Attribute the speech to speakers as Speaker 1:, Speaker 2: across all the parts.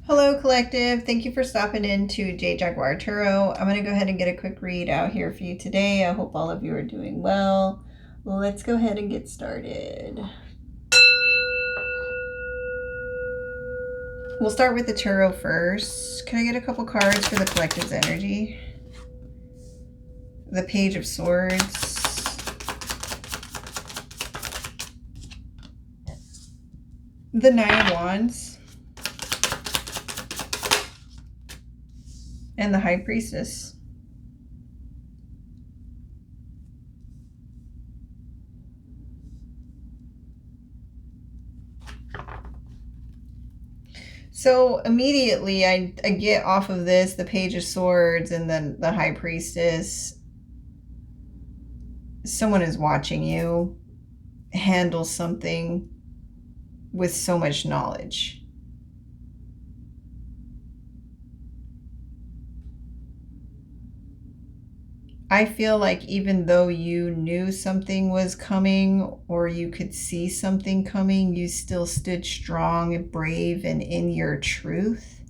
Speaker 1: Hello, Collective. Thank you for stopping in to J Jaguar Tarot. I'm going to go ahead and get a quick read out here for you today. I hope all of you are doing well. Let's go ahead and get started. We'll start with the tarot first. Can I get a couple cards for the collective's energy? The Page of Swords. The Nine of Wands. And the High Priestess. So immediately I get off of this, the Page of Swords and then the High Priestess. Someone is watching you handle something with so much knowledge. I feel like even though you knew something was coming or you could see something coming, you still stood strong and brave and in your truth.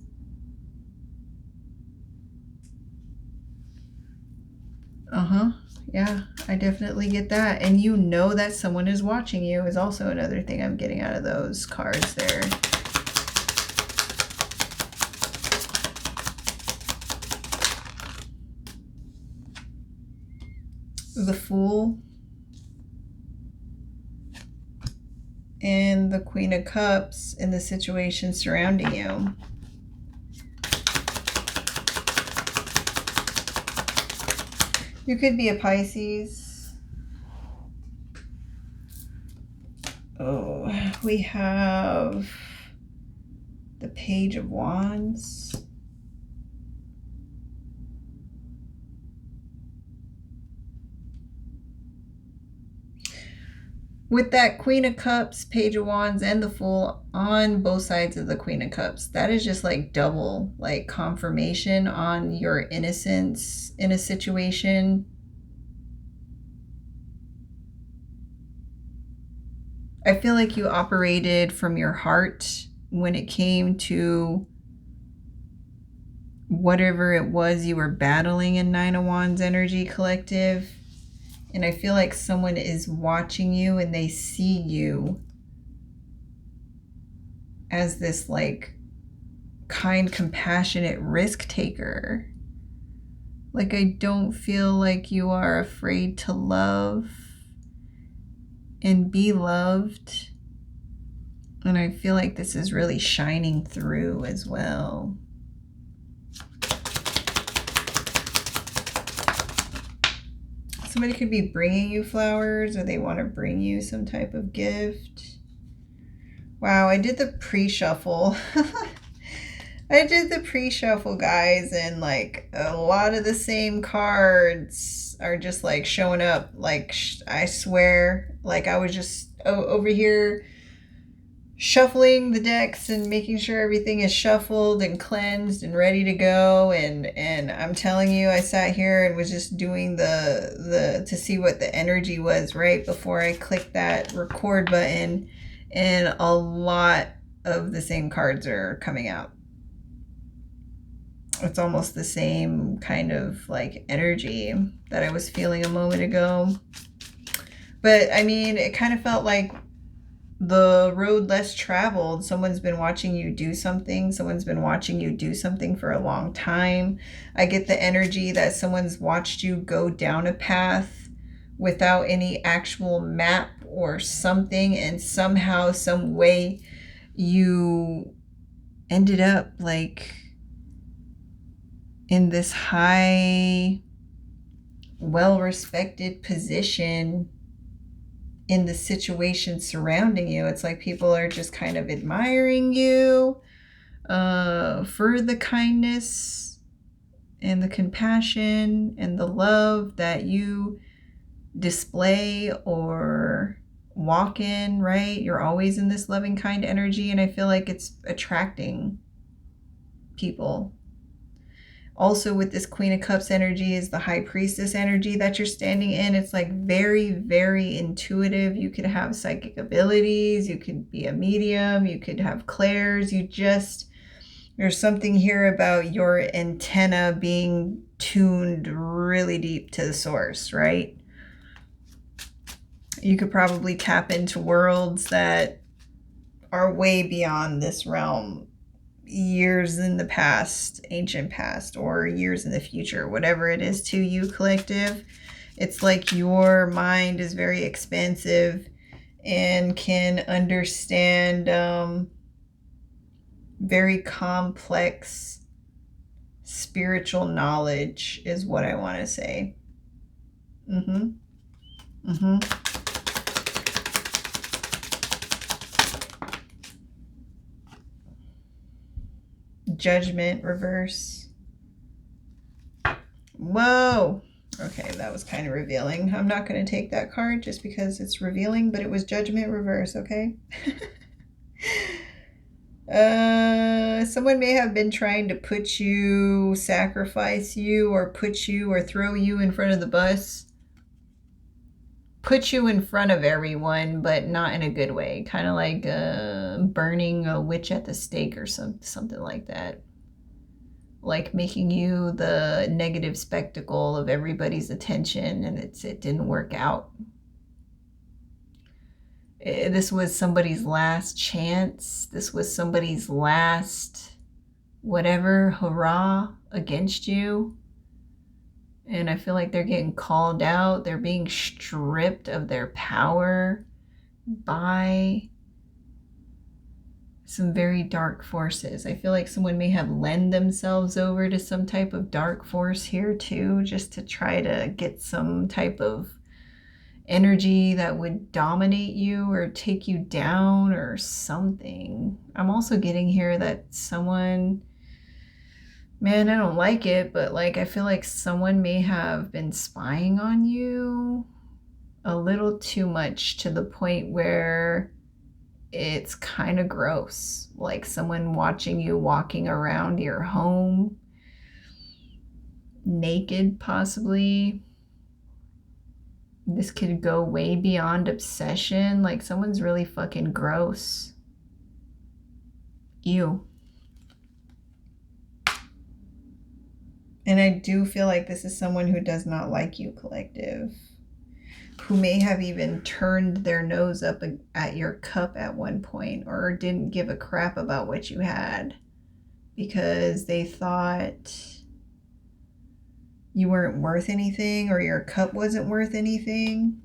Speaker 1: Yeah, I definitely get that. And you know that someone is watching you is also another thing I'm getting out of those cards there. The Fool and the Queen of Cups in the situation surrounding you. You could be a Pisces. Oh, we have the Page of Wands. With that Queen of Cups, Page of Wands, and the Fool on both sides of the Queen of Cups, that is just like double, like confirmation on your innocence in a situation. I feel like you operated from your heart when it came to whatever it was you were battling in Nine of Wands energy, Collective. And I feel like someone is watching you and they see you as this like kind, compassionate risk taker. Like, I don't feel like you are afraid to love and be loved. And I feel like this is really shining through as well. Somebody could be bringing you flowers or they want to bring you some type of gift. Wow, I did the pre-shuffle. I did the pre-shuffle, guys, and like a lot of the same cards are just like showing up. Like, I swear, like I was just over here shuffling the decks and making sure everything is shuffled and cleansed and ready to go, and I'm telling you, I sat here and was just doing the to see what the energy was right before I clicked that record button, and a lot of the same cards are coming out. It's almost the same kind of like energy that I was feeling a moment ago. But I mean, it kind of felt like the road less traveled. Someone's been watching you do something. Someone's been watching you do something for a long time. I get the energy that someone's watched you go down a path without any actual map or something, and somehow, some way, you ended up like in this high, well-respected position in the situation surrounding you. It's like people are just kind of admiring you for the kindness and the compassion and the love that you display or walk in, right? You're always in this loving, kind energy, and I feel like it's attracting people. Also with this Queen of Cups energy is the High Priestess energy that you're standing in. It's like very, very intuitive. You could have psychic abilities. You could be a medium. You could have clairs. There's something here about your antenna being tuned really deep to the source, right? You could probably tap into worlds that are way beyond this realm, years in the past, ancient past, or years in the future, whatever it is to you, collective. It's like your mind is very expansive and can understand very complex spiritual knowledge is what I want to say. Judgment reverse. Whoa. Okay, that was kind of revealing. I'm not going to take that card just because it's revealing, but it was Judgment reverse, okay? Someone may have been trying to put you, sacrifice you, or put you or throw you in front of the bus. Put you in front of everyone, but not in a good way. Kind of like burning a witch at the stake or something like that. Like making you the negative spectacle of everybody's attention, and it didn't work out. This was somebody's last chance. This was somebody's last whatever hurrah against you. And I feel like they're getting called out. They're being stripped of their power by some very dark forces. I feel like someone may have lent themselves over to some type of dark force here too, just to try to get some type of energy that would dominate you or take you down or something. I'm also getting here that someone, man, I don't like it, but like I feel like someone may have been spying on you a little too much to the point where it's kind of gross. Like someone watching you walking around your home naked, possibly. This could go way beyond obsession. Like someone's really fucking gross. Ew. And I do feel like this is someone who does not like you, collective. Who may have even turned their nose up at your cup at one point, or didn't give a crap about what you had because they thought you weren't worth anything or your cup wasn't worth anything.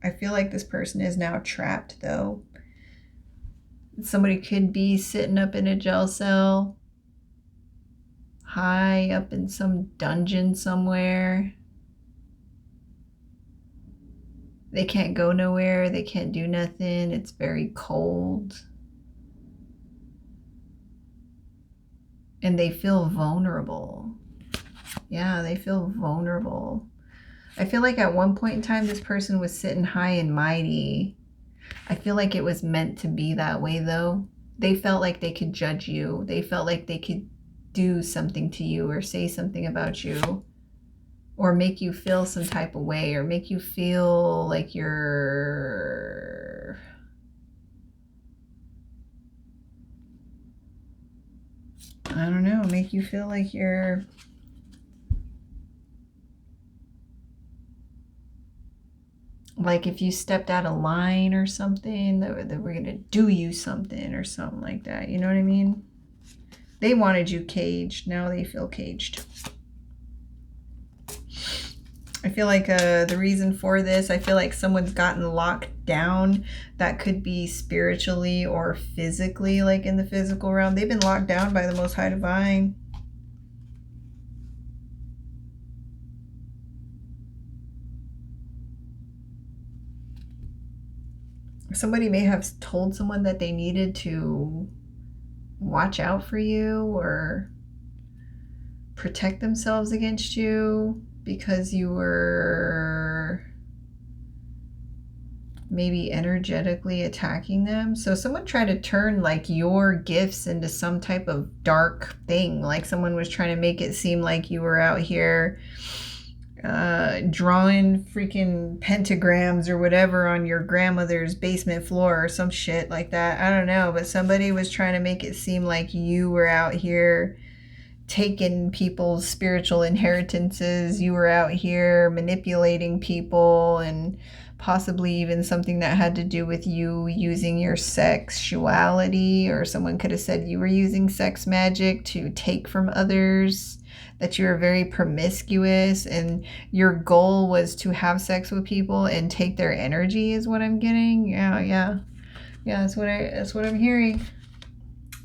Speaker 1: I feel like this person is now trapped though. Somebody could be sitting up in a jail cell, high up in some dungeon somewhere. They can't go nowhere. They can't do nothing. It's very cold. And they feel vulnerable. Yeah, they feel vulnerable. I feel like at one point in time, this person was sitting high and mighty. I feel like it was meant to be that way, though. They felt like they could judge you. They felt like they could do something to you or say something about you or make you feel some type of way or make you feel like you're... I don't know, make you feel like you're... like if you stepped out of line or something, that we're going to do you something or something like that. You know what I mean? They wanted you caged. Now they feel caged. I feel like the reason for this, I feel like someone's gotten locked down. That could be spiritually or physically, like in the physical realm. They've been locked down by the Most High Divine. Somebody may have told someone that they needed to watch out for you or protect themselves against you because you were maybe energetically attacking them. So someone tried to turn like your gifts into some type of dark thing. Like someone was trying to make it seem like you were out here drawing freaking pentagrams or whatever on your grandmother's basement floor or some shit like that. I don't know, but somebody was trying to make it seem like you were out here taking people's spiritual inheritances. You were out here manipulating people, and possibly even something that had to do with you using your sexuality, or someone could have said you were using sex magic to take from others, that you were very promiscuous and your goal was to have sex with people and take their energy, is what I'm getting. Yeah, that's what I'm hearing.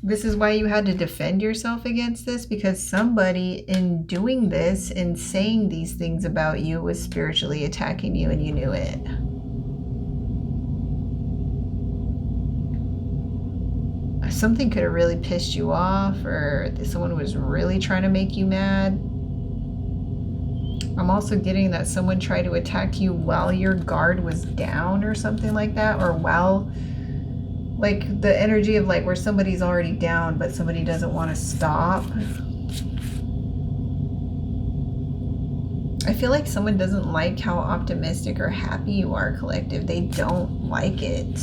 Speaker 1: This is why you had to defend yourself against this, because somebody in doing this and saying these things about you was spiritually attacking you and you knew it. Something could have really pissed you off, or someone was really trying to make you mad. I'm also getting that someone tried to attack you while your guard was down or something like that, or while, like, the energy of like where somebody's already down but somebody doesn't want to stop. I feel like someone doesn't like how optimistic or happy you are, collective. They don't like it.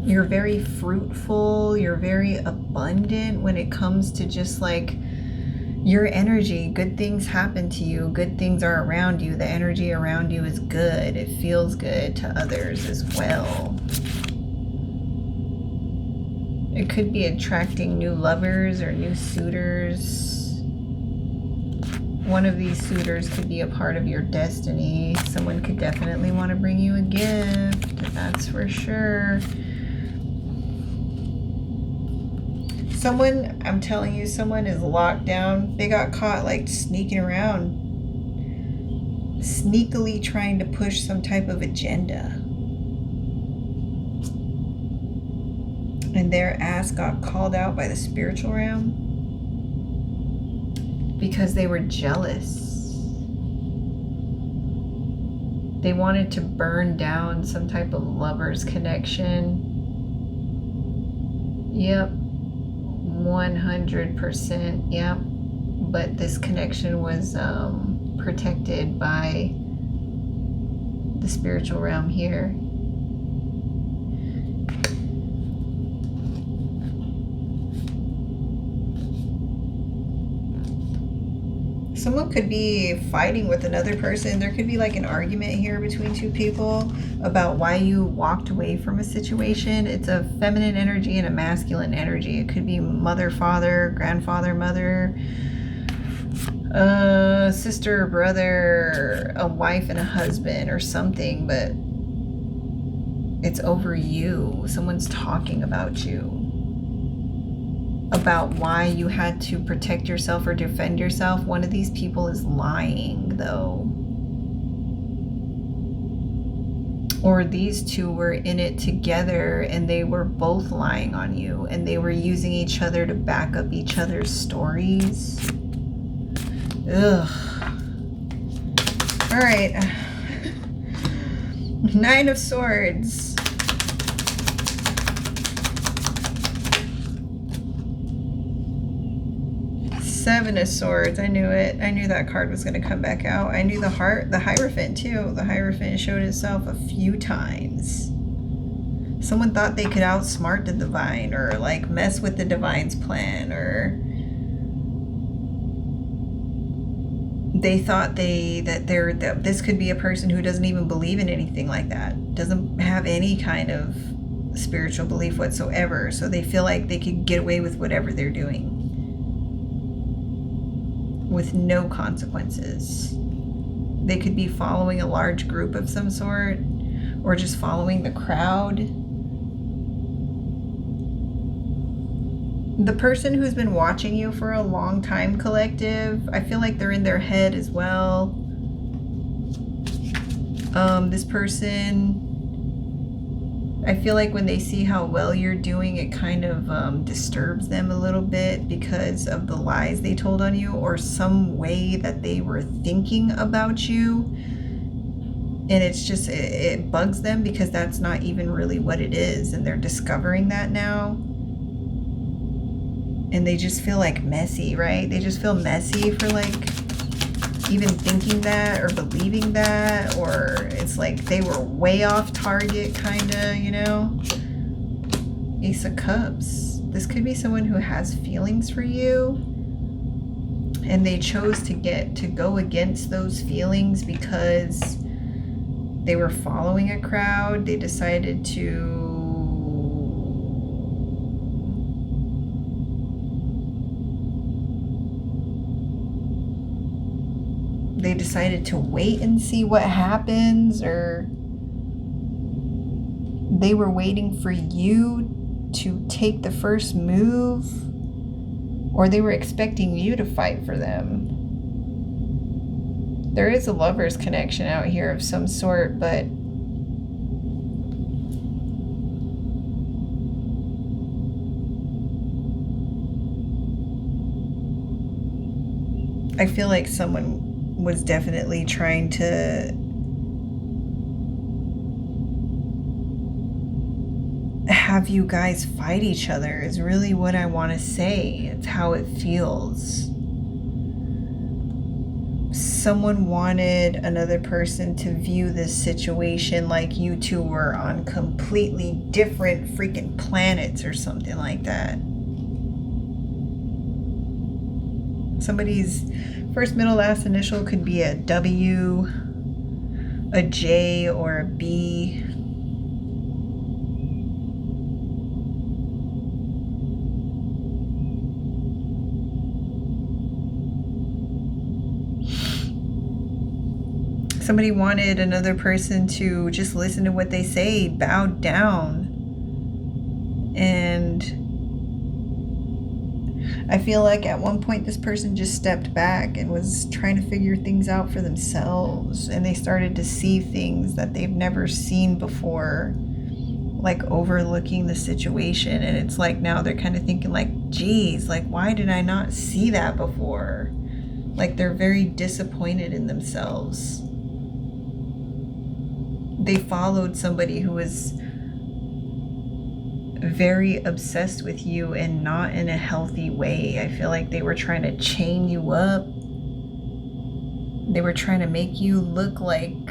Speaker 1: You're very fruitful, you're very abundant when it comes to just like your energy. Good things happen to you, good things are around you, the energy around you is good, it feels good to others as well. It could be attracting new lovers or new suitors. One of these suitors could be a part of your destiny. Someone could definitely want to bring you a gift, that's for sure. Someone, I'm telling you, someone is locked down. They got caught like sneaking around, sneakily trying to push some type of agenda. And their ass got called out by the spiritual realm because they were jealous. They wanted to burn down some type of lover's connection. Yep. 100%, yep. But this connection was protected by the spiritual realm here. Someone could be fighting with another person. There could be like an argument here between two people about why you walked away from a situation. It's a feminine energy and a masculine energy. It could be mother, father, grandfather, mother, sister, brother, a wife and a husband or something, but it's over you. Someone's talking about you, about why you had to protect yourself or defend yourself. One of these people is lying, though. Or these two were in it together and they were both lying on you and they were using each other to back up each other's stories. Ugh. All right. 9 of Swords. Seven of Swords. I knew it. I knew that card was going to come back out. I knew the Hierophant too. The Hierophant showed itself a few times. Someone thought they could outsmart the divine, or like mess with the divine's plan, or they thought that this could be a person who doesn't even believe in anything like that. Doesn't have any kind of spiritual belief whatsoever. So they feel like they could get away with whatever they're doing, with no consequences. They could be following a large group of some sort, or just following the crowd. The person who's been watching you for a long time, collective, I feel like they're in their head as well. This person, I feel like when they see how well you're doing, it kind of disturbs them a little bit because of the lies they told on you, or some way that they were thinking about you. And it's just, it bugs them because that's not even really what it is. And they're discovering that now. And they just feel like messy, right? They just feel messy for like even thinking that or believing that, or it's like they were way off target, kind of, you know? Ace of Cups. This could be someone who has feelings for you, and they chose to go against those feelings because they were following a crowd. They decided to wait and see what happens, or they were waiting for you to take the first move, or they were expecting you to fight for them. There is a lover's connection out here of some sort, but I feel like someone was definitely trying to have you guys fight each other, is really what I want to say. It's how it feels. Someone wanted another person to view this situation like you two were on completely different freaking planets or something like that. Somebody's first, middle, last initial could be a W, a J, or a B. Somebody wanted another person to just listen to what they say, bow down. And I feel like at one point this person just stepped back and was trying to figure things out for themselves, and they started to see things that they've never seen before, like overlooking the situation. And it's like now they're kind of thinking like, geez, like why did I not see that before? Like they're very disappointed in themselves. They followed somebody who was very obsessed with you and not in a healthy way. I feel like they were trying to chain you up. They were trying to make you look like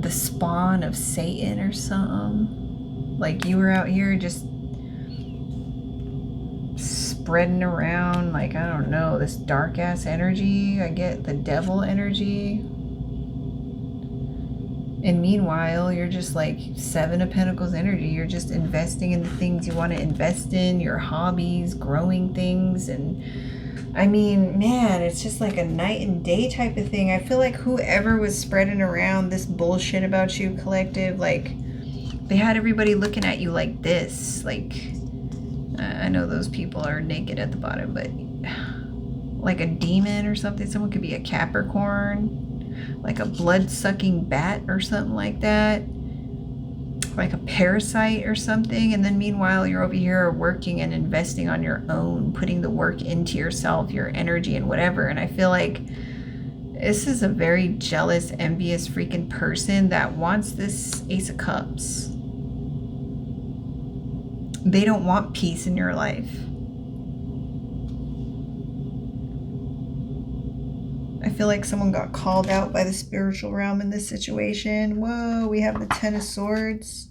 Speaker 1: the spawn of Satan or something. Like you were out here just spreading around, like, I don't know, this dark ass energy. I get the devil energy. And meanwhile, you're just like Seven of Pentacles energy. You're just investing in the things you want to invest in, your hobbies, growing things. And I mean, man, it's just like a night and day type of thing. I feel like whoever was spreading around this bullshit about you, collective, like they had everybody looking at you like this. Like, I know those people are naked at the bottom, but like a demon or something. Someone could be a Capricorn, like a blood-sucking bat or something like that, like a parasite or something. And then meanwhile, you're over here working and investing on your own, putting the work into yourself, your energy and whatever. And I feel like this is a very jealous, envious freaking person that wants this Ace of Cups. They don't want peace in your life. I feel like someone got called out by the spiritual realm in this situation. Whoa, we have the Ten of Swords.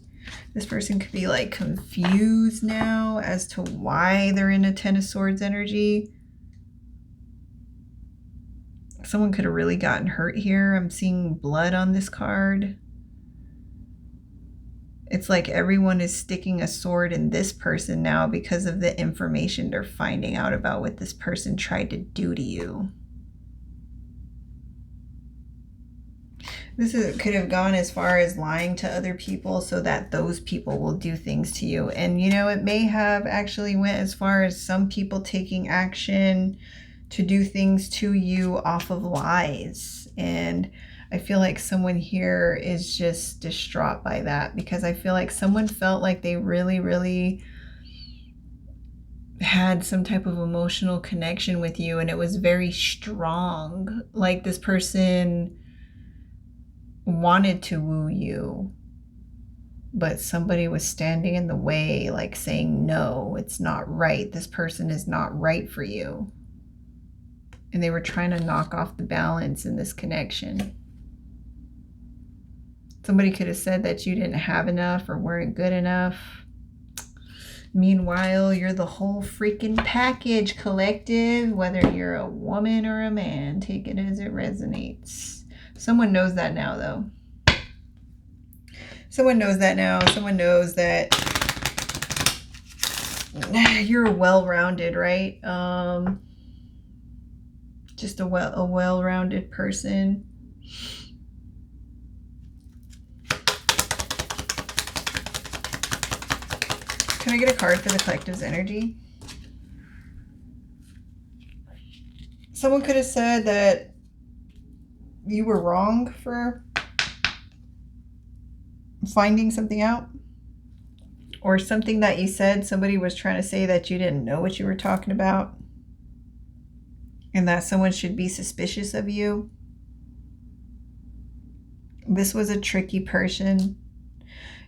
Speaker 1: This person could be like confused now as to why they're in a Ten of Swords energy. Someone could have really gotten hurt here. I'm seeing blood on this card. It's like everyone is sticking a sword in this person now because of the information they're finding out about what this person tried to do to you. This could have gone as far as lying to other people so that those people will do things to you. And, you know, it may have actually went as far as some people taking action to do things to you off of lies. And I feel like someone here is just distraught by that, because I feel like someone felt like they really, really had some type of emotional connection with you, and it was very strong. Like this person wanted to woo you. but somebody was standing in the way, like saying, no, it's not right. This person is not right for you. And they were trying to knock off the balance in this connection. Somebody could have said that you didn't have enough or weren't good enough. Meanwhile, you're the whole freaking package, collective, whether you're a woman or a man. Take it as it resonates. Someone knows that now, though. Someone knows that now. Someone knows that you're well-rounded, right? Just a well-rounded person. Can I get a card for the collective's energy? Someone could have said that you were wrong for finding something out, or something that you said, somebody was trying to say that you didn't know what you were talking about, and that someone should be suspicious of you. This was a tricky person.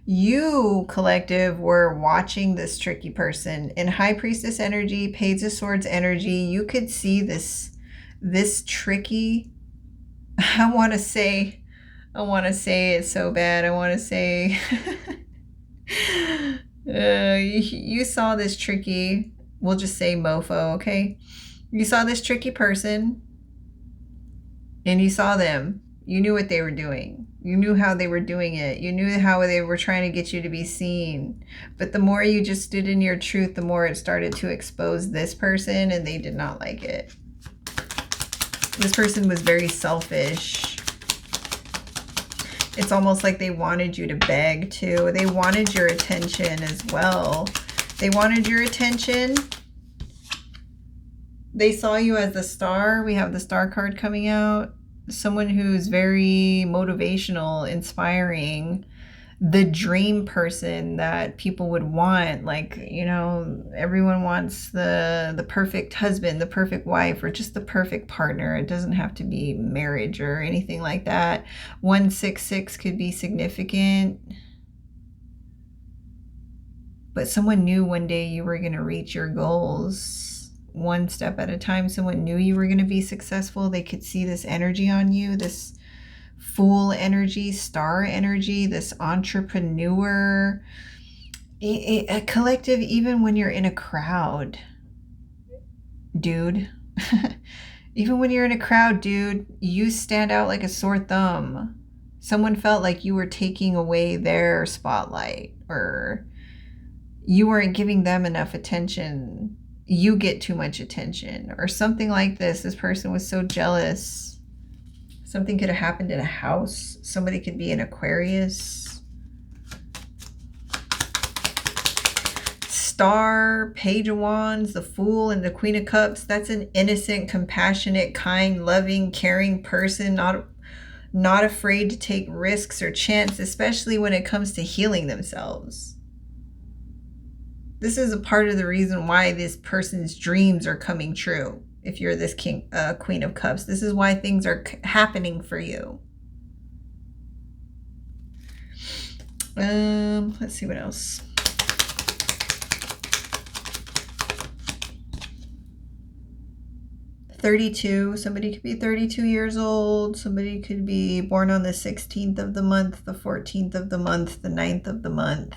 Speaker 1: You, collective, were watching this tricky person. In High Priestess energy, Page of Swords energy, you could see this tricky, I want to say it so bad. I want to say, you saw this tricky, we'll just say mofo, okay? You saw this tricky person, and you saw them. You knew what they were doing. You knew how they were doing it. You knew how they were trying to get you to be seen. But the more you just stood in your truth, the more it started to expose this person, and they did not like it. This person was very selfish. It's almost like they wanted you to beg too. They wanted your attention as well. They wanted your attention. They saw you as the star. We have the star card coming out. Someone who's very motivational, inspiring, the dream person that people would want. Like, you know, everyone wants the perfect husband, the perfect wife, or just the perfect partner. It doesn't have to be marriage or anything like that. 166 could be significant. But someone knew one day you were going to reach your goals. One step at a time. Someone knew you were going to be successful. They could see this energy on you, this Fool energy, star energy, this entrepreneur, a collective, even when you're in a crowd, dude. Even when you're in a crowd, dude, you stand out like a sore thumb. Someone felt like you were taking away their spotlight, or you weren't giving them enough attention. You get too much attention, or something like this. This person was so jealous. Something could have happened in a house. Somebody could be an Aquarius. Star, Page of Wands, the Fool, and the Queen of Cups. That's an innocent, compassionate, kind, loving, caring person. Not afraid to take risks or chances, especially when it comes to healing themselves. This is a part of the reason why this person's dreams are coming true. If you're this Queen of Cups, this is why things are happening for you. Let's see what else. $32. Somebody could be 32 years old. Somebody could be born on the 16th of the month, the 14th of the month, the 9th of the month.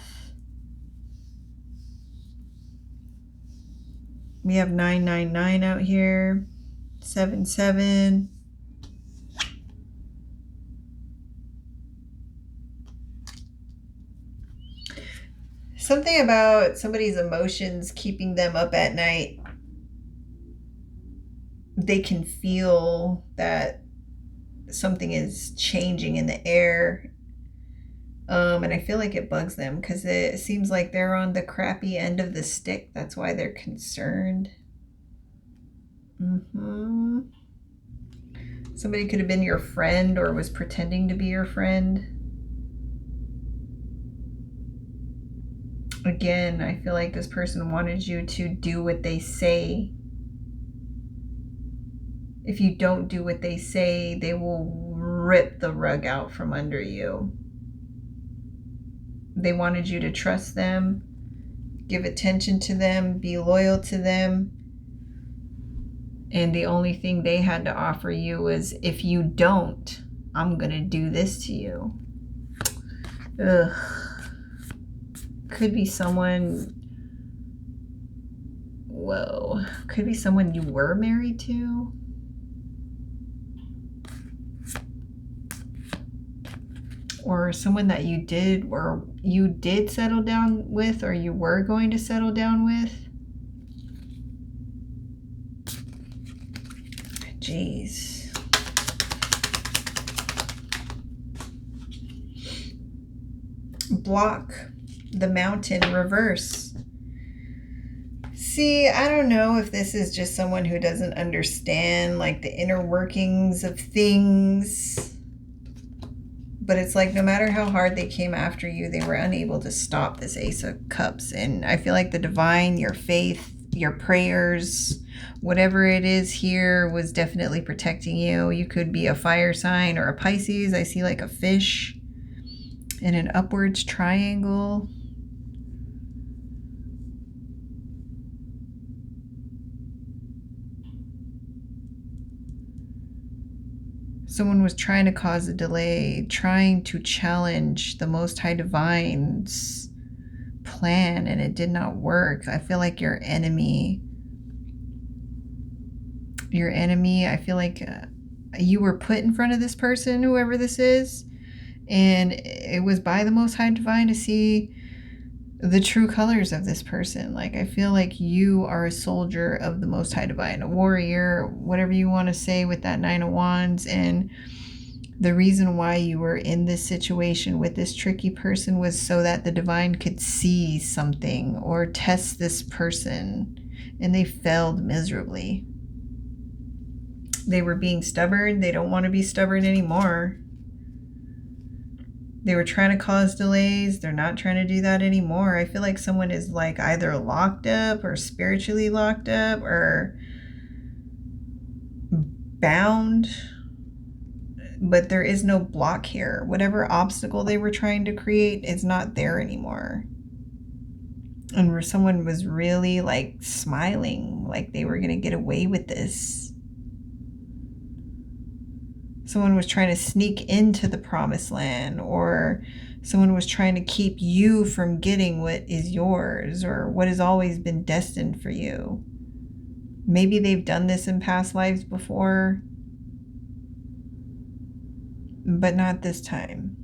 Speaker 1: We have 999 out here, 77. Something about somebody's emotions keeping them up at night. They can feel that something is changing in the air. And I feel like it bugs them because it seems like they're on the crappy end of the stick. That's why they're concerned. Somebody could have been your friend or was pretending to be your friend. Again, I feel like this person wanted you to do what they say. If you don't do what they say, they will rip the rug out from under you. They wanted you to trust them, give attention to them, be loyal to them. And the only thing they had to offer you was, if you don't, I'm going to do this to you. Ugh. Could be someone, whoa, could be someone you were married to. Or someone that you did settle down with, or you were going to settle down with. Jeez. Block the mountain, reverse. See, I don't know if this is just someone who doesn't understand like the inner workings of things. But it's like no matter how hard they came after you, they were unable to stop this Ace of Cups. And I feel like the divine, your faith, your prayers, whatever it is here was definitely protecting you. You could be a fire sign or a Pisces. I see like a fish in an upwards triangle. Someone was trying to cause a delay, trying to challenge the Most High Divine's plan, and it did not work. I feel like your enemy, I feel like you were put in front of this person, whoever this is, and it was by the Most High Divine to see the true colors of this person. Like, I feel like you are a soldier of the Most High Divine, a warrior, whatever you want to say with that Nine of Wands. And the reason why you were in this situation with this tricky person was so that the divine could see something or test this person, and they failed miserably. They were being stubborn. They don't want to be stubborn anymore. They were trying to cause delays. They're not trying to do that anymore. I feel like someone is like either locked up or spiritually locked up or bound, but there is no block here. Whatever obstacle they were trying to create is not there anymore. And where someone was really like smiling, like they were going to get away with this. Someone was trying to sneak into the promised land, or someone was trying to keep you from getting what is yours or what has always been destined for you. Maybe they've done this in past lives before, but not this time.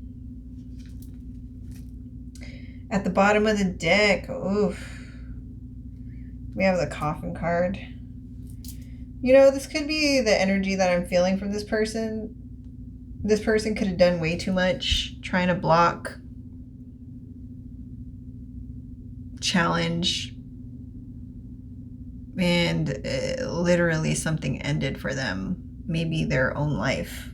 Speaker 1: At the bottom of the deck, oof, we have the Coffin card. You know, this could be the energy that I'm feeling from this person. This person could have done way too much, trying to block, challenge, and literally something ended for them. Maybe their own life.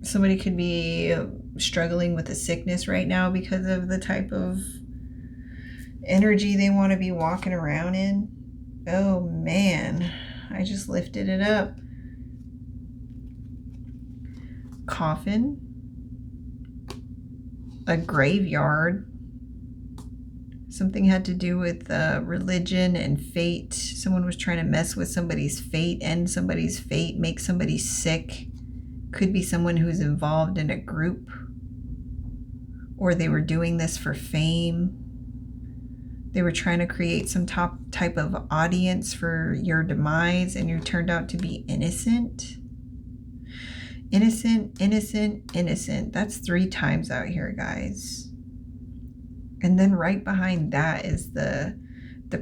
Speaker 1: Somebody could be struggling with a sickness right now because of the type of energy they want to be walking around in. Oh man, I just lifted it up. Coffin, a graveyard. Something had to do with religion and fate. Someone was trying to mess with somebody's fate, end somebody's fate, make somebody sick. Could be someone who's involved in a group, or they were doing this for fame. They were trying to create some type of audience for your demise, and you turned out to be innocent. Innocent, innocent, innocent. That's 3 times out here, guys. And then right behind that is the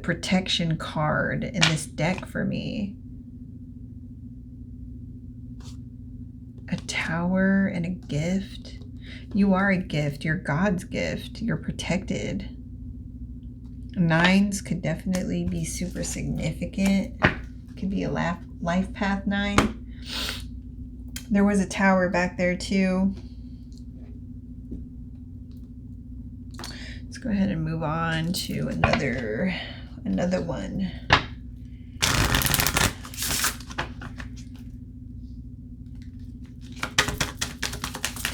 Speaker 1: protection card in this deck for me. A tower and a gift. You are a gift. You're God's gift. You're protected. 9s could definitely be super significant. Could be a life path 9. There was a tower back there too. Let's go ahead and move on to another one.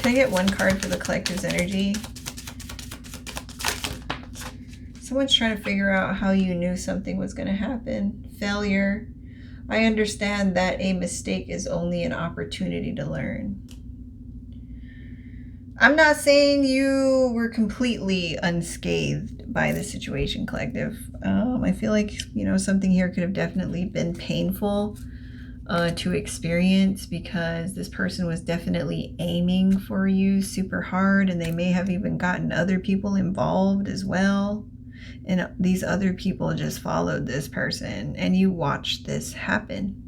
Speaker 1: Can I get one card for the collective's energy? Someone's trying to figure out how you knew something was going to happen. Failure. I understand that a mistake is only an opportunity to learn. I'm not saying you were completely unscathed by the situation, collective. I feel like, you know, something here could have definitely been painful to experience, because this person was definitely aiming for you super hard, and they may have even gotten other people involved as well. And these other people just followed this person, and you watched this happen.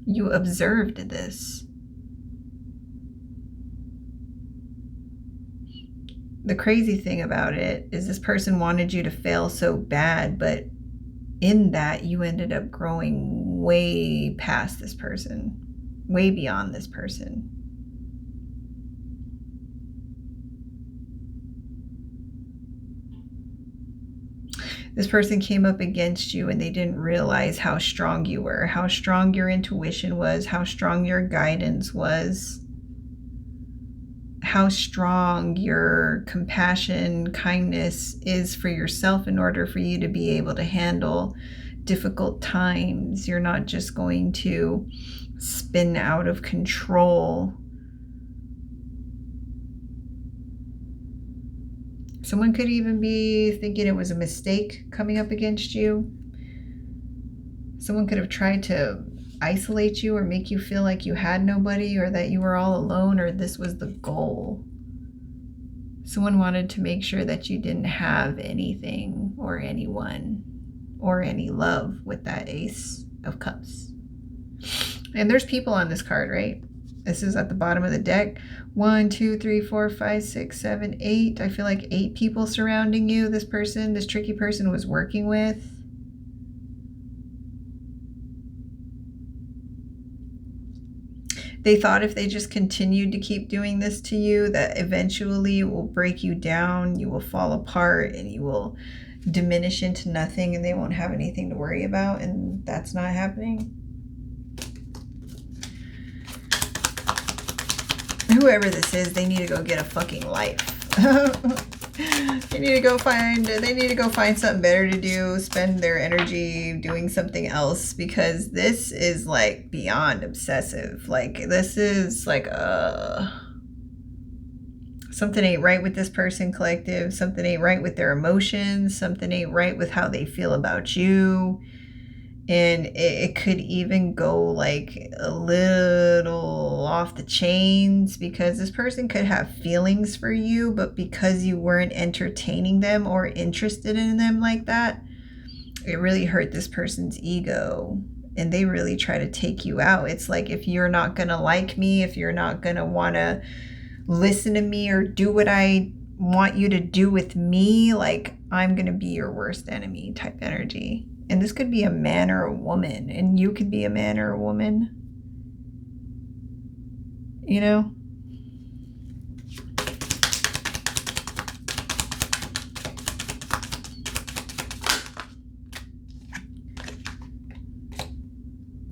Speaker 1: You observed this. The crazy thing about it is this person wanted you to fail so bad, but in that you ended up growing way past this person, way beyond this person. This person came up against you and they didn't realize how strong you were, how strong your intuition was, how strong your guidance was, how strong your compassion, kindness is for yourself in order for you to be able to handle difficult times. You're not just going to spin out of control. Someone could even be thinking it was a mistake coming up against you. Someone could have tried to isolate you or make you feel like you had nobody, or that you were all alone, or this was the goal. Someone wanted to make sure that you didn't have anything or anyone or any love with that Ace of Cups. And there's people on this card, right? This is at the bottom of the deck. 1, 2, 3, 4, 5, 6, 7, 8. I feel like 8 people surrounding you. This person, this tricky person, was working with. They thought if they just continued to keep doing this to you, that eventually it will break you down, you will fall apart, and you will diminish into nothing, and they won't have anything to worry about, and that's not happening. Whoever this is, they need to go get a fucking life. They need to go find something better to do, spend their energy doing something else, because this is like beyond obsessive. Like, this is like something ain't right with this person, collective. Something ain't right with their emotions. Something ain't right with how they feel about you. And it could even go like a little off the chains, because this person could have feelings for you, but because you weren't entertaining them or interested in them like that, it really hurt this person's ego. And they really try to take you out. It's like, if you're not going to like me, if you're not going to want to listen to me or do what I want you to do with me, like, I'm going to be your worst enemy type energy. And this could be a man or a woman, and you could be a man or a woman, you know?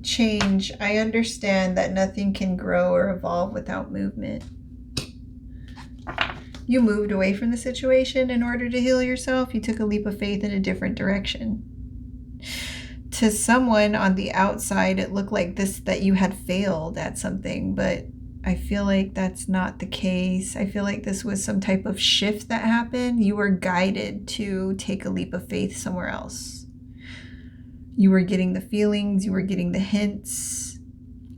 Speaker 1: Change. I understand that nothing can grow or evolve without movement. You moved away from the situation in order to heal yourself. You took a leap of faith in a different direction. To someone on the outside, it looked like that you had failed at something, but I feel like that's not the case. I feel like this was some type of shift that happened. You were guided to take a leap of faith somewhere else. You were getting the feelings, you were getting the hints.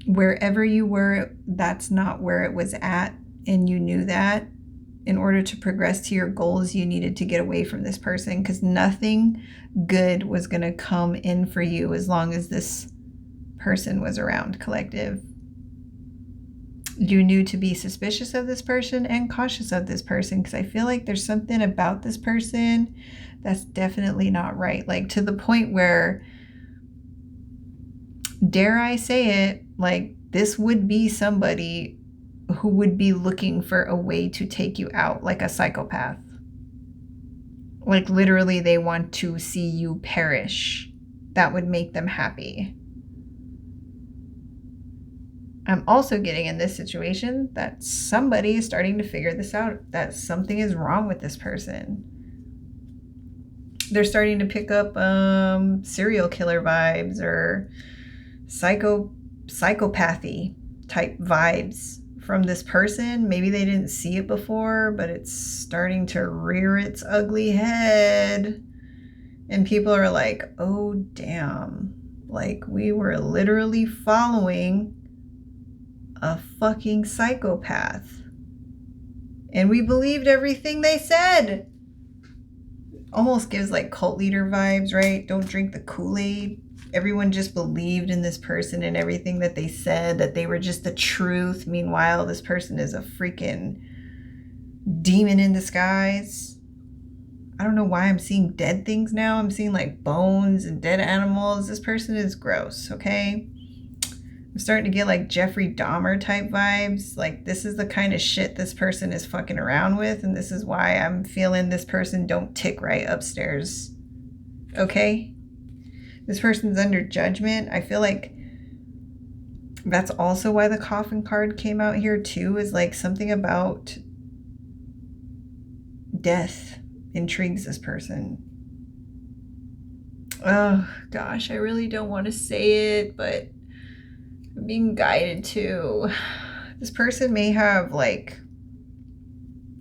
Speaker 1: Wherever you were, that's not where it was at, and you knew that. In order to progress to your goals, you needed to get away from this person, because nothing good was going to come in for you as long as this person was around, collective. You knew to be suspicious of this person and cautious of this person, because I feel like there's something about this person that's definitely not right. Like, to the point where, dare I say it, like, this would be somebody who would be looking for a way to take you out, like a psychopath. Like, literally, they want to see you perish. That would make them happy. I'm also getting in this situation that somebody is starting to figure this out, that something is wrong with this person. They're starting to pick up serial killer vibes or psychopathy type vibes from this person. Maybe they didn't see it before, but it's starting to rear its ugly head. And people are like, oh, damn. Like, we were literally following a fucking psychopath. And we believed everything they said. Almost gives like cult leader vibes, right? Don't drink the Kool-Aid. Everyone just believed in this person and everything that they said, that they were just the truth. Meanwhile, this person is a freaking demon in disguise. I don't know why I'm seeing dead things now. I'm seeing like bones and dead animals. This person is gross, okay? I'm starting to get like Jeffrey Dahmer type vibes. Like, this is the kind of shit this person is fucking around with, and this is why I'm feeling this person don't tick right upstairs. Okay? This person's under judgment. I feel like that's also why the coffin card came out here too, is like something about death intrigues this person. Oh gosh, I really don't want to say it, but I'm being guided to. This person may have like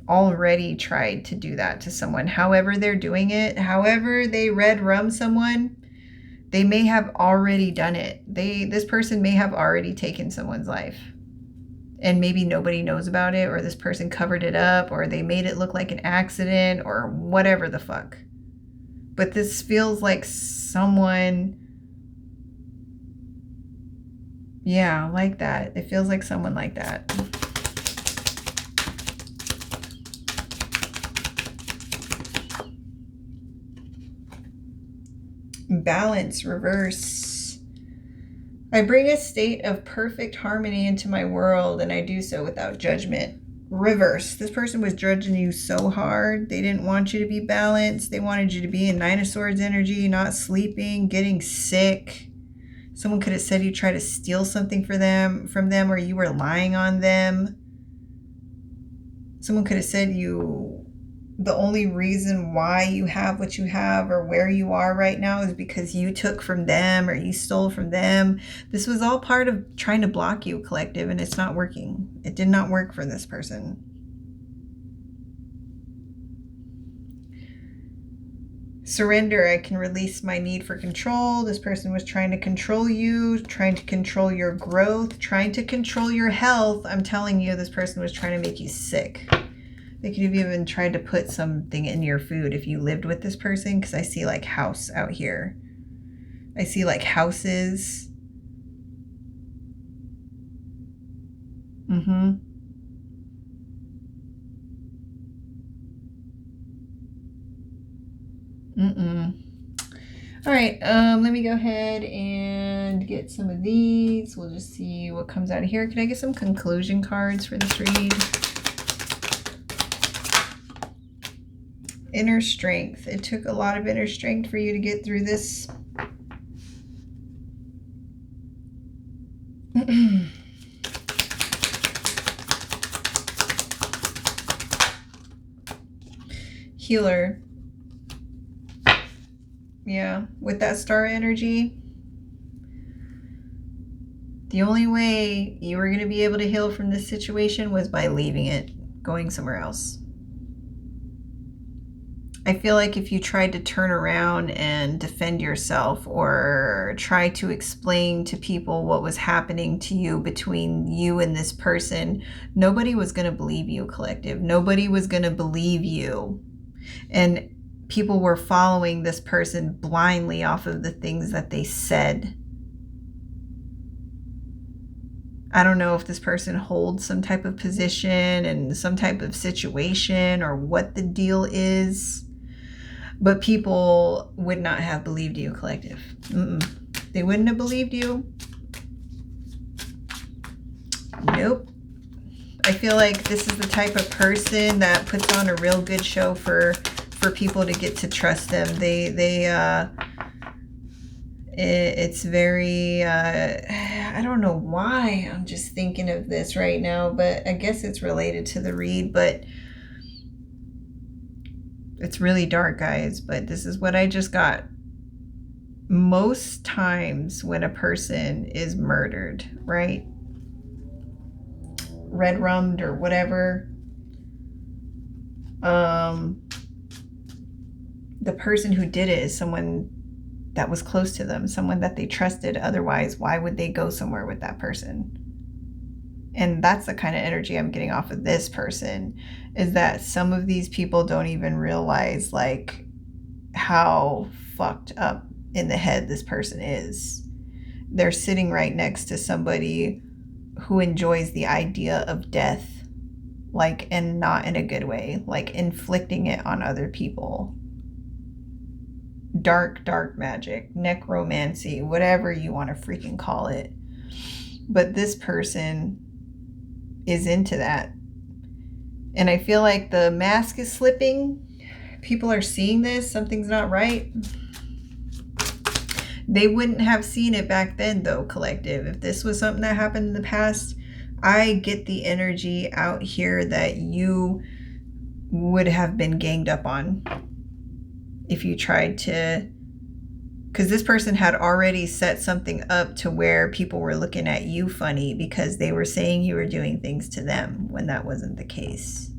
Speaker 1: already tried to do that to someone. However they're doing it, however they red rum someone, they may have already done it. This person may have already taken someone's life. And maybe nobody knows about it, or this person covered it up, or they made it look like an accident, or whatever the fuck. But this feels like someone, yeah, like that. It feels like someone like that. Balance, reverse. I bring a state of perfect harmony into my world, and I do so without judgment. Reverse. This person was judging you so hard. They didn't want you to be balanced. They wanted you to be in Nine of Swords energy, not sleeping, getting sick. Someone could have said you tried to steal something from them, or you were lying on them. Someone could have said the only reason why you have what you have or where you are right now is because you took from them or you stole from them. This was all part of trying to block you, collective, and it's not working. It did not work for this person. Surrender. I can release my need for control. This person was trying to control you, trying to control your growth, trying to control your health. I'm telling you, this person was trying to make you sick. They could have even tried to put something in your food if you lived with this person, because I see like house out here. I see like houses. All right, let me go ahead and get some of these. We'll just see what comes out of here. Can I get some conclusion cards for this read? Inner strength. It took a lot of inner strength for you to get through this. Healer. Yeah, with that star energy, the only way you were going to be able to heal from this situation was by leaving it, going somewhere else. I feel like if you tried to turn around and defend yourself or try to explain to people what was happening to you between you and this person, nobody was going to believe you, collective. Nobody was going to believe you. And people were following this person blindly off of the things that they said. I don't know if this person holds some type of position and some type of situation or what the deal is, but people would not have believed you, collective. They wouldn't have believed you. Nope. I feel like this is the type of person that puts on a real good show for people to get to trust them. It's very, I don't know why I'm just thinking of this right now, but I guess it's related to the read, but it's really dark, guys, but this is what I just got. Most times when a person is murdered, right? Red rummed or whatever, the person who did it is someone that was close to them, someone that they trusted. Otherwise, why would they go somewhere with that person? And that's the kind of energy I'm getting off of this person, is that some of these people don't even realize like how fucked up in the head this person is. They're sitting right next to somebody who enjoys the idea of death, like, and not in a good way, like inflicting it on other people. Dark magic, necromancy, whatever you want to freaking call it. But this person is into that. And I feel like the mask is slipping. People are seeing this. Something's not right. They wouldn't have seen it back then, though, collective. If this was something that happened in the past, I get the energy out here that you would have been ganged up on if you tried to, because this person had already set something up to where people were looking at you funny because they were saying you were doing things to them when that wasn't the case.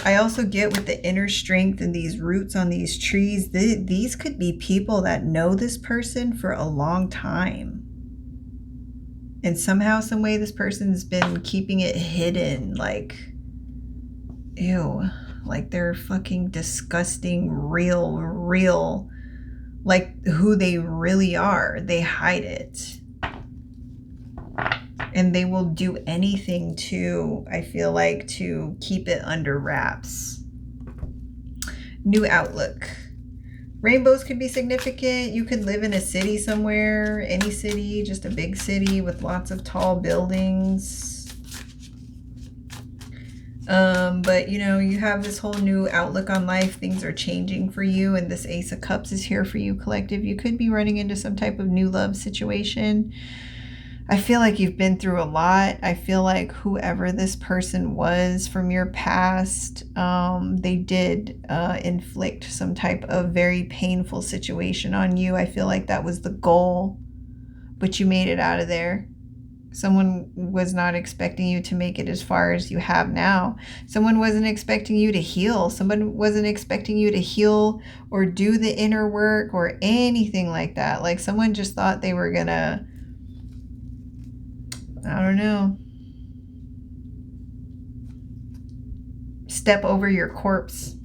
Speaker 1: I also get with the inner strength and these roots on these trees, these could be people that know this person for a long time. And somehow, some way, this person's been keeping it hidden. Like, ew. Like they're fucking disgusting, real. Like who they really are. They hide it. And they will do anything to, I feel like, to keep it under wraps. New outlook. Rainbows could be significant. You could live in a city somewhere, any city, just a big city with lots of tall buildings. But, you know, you have this whole new outlook on life. Things are changing for you, and this Ace of Cups is here for you, collective. You could be running into some type of new love situation. I feel like you've been through a lot. I feel like whoever this person was from your past, they did inflict some type of very painful situation on you. I feel like that was the goal, but you made it out of there. Someone was not expecting you to make it as far as you have now. Someone wasn't expecting you to heal. Someone wasn't expecting you to heal or do the inner work or anything like that. Like someone just thought they were gonna, I don't know, step over your corpse.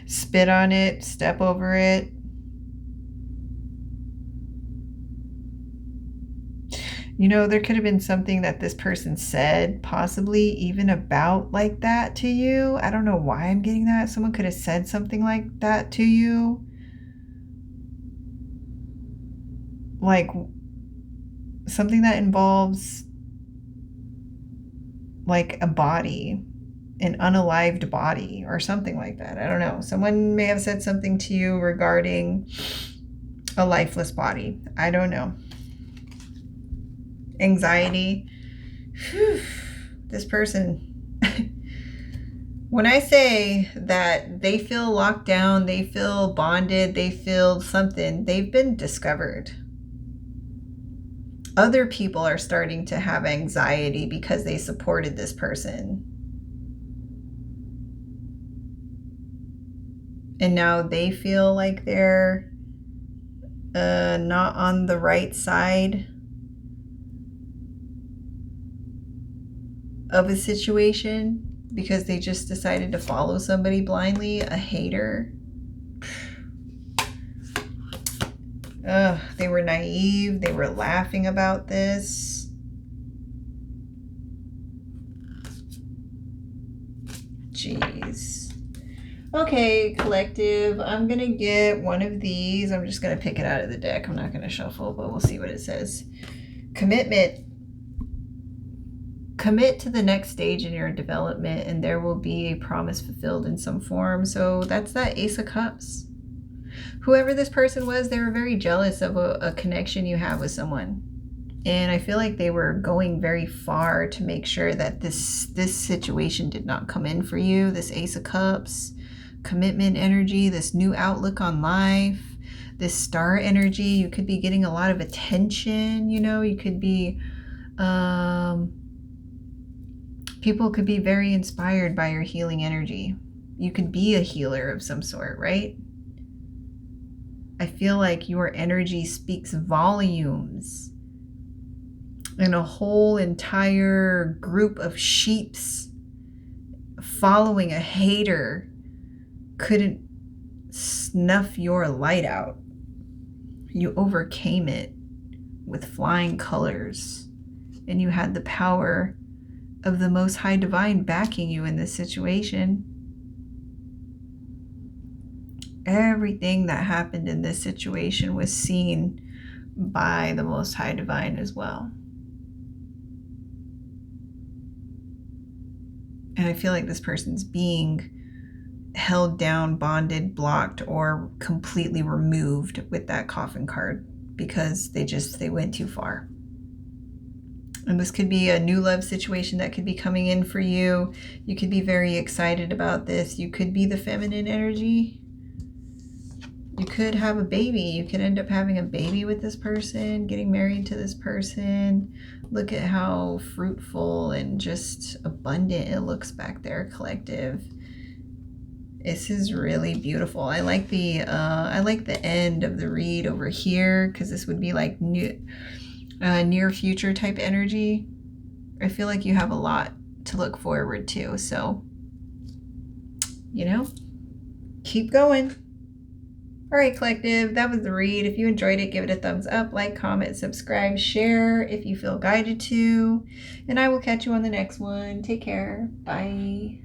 Speaker 1: Spit on it, step over it. You know, there could have been something that this person said, possibly even about like that to you. I don't know why I'm getting that. Someone could have said something like that to you. Like something that involves like a body, an unalived body or something like that. I don't know. Someone may have said something to you regarding a lifeless body. I don't know. Anxiety. Whew. This person, when I say that they feel locked down, they feel bonded, they feel something, they've been discovered. Other people are starting to have anxiety because they supported this person. And now they feel like they're not on the right side of a situation because they just decided to follow somebody blindly, a hater. They were naive. They were laughing about this. Jeez. Okay, collective. I'm going to get one of these. I'm just going to pick it out of the deck. I'm not going to shuffle, but we'll see what it says. Commitment. commit to the next stage in your development, and there will be a promise fulfilled in some form. So that's that Ace of Cups. Whoever this person was, they were very jealous of a connection you have with someone. And I feel like they were going very far to make sure that this situation did not come in for you. This Ace of Cups, commitment energy, this new outlook on life, this star energy. You could be getting a lot of attention, you know. You could be, people could be very inspired by your healing energy. You could be a healer of some sort, right? I feel like your energy speaks volumes. And a whole entire group of sheeps following a hater couldn't snuff your light out. You overcame it with flying colors, and you had the power of the Most High Divine backing you in this situation. Everything that happened in this situation was seen by the Most High Divine as well. And I feel like this person's being held down, bonded, blocked, or completely removed with that coffin card because they went too far. And this could be a new love situation that could be coming in for you. You could be very excited about this. You could be the feminine energy. You could have a baby. You could end up having a baby with this person, getting married to this person. Look at how fruitful and just abundant it looks back there, collective. This is really beautiful. I like the end of the read over here, because this would be like near future type energy. I feel like you have a lot to look forward to. So, you know, keep going. All right, collective, that was the read. If you enjoyed it, give it a thumbs up, like, comment, subscribe, share if you feel guided to. And I will catch you on the next one. Take care. Bye.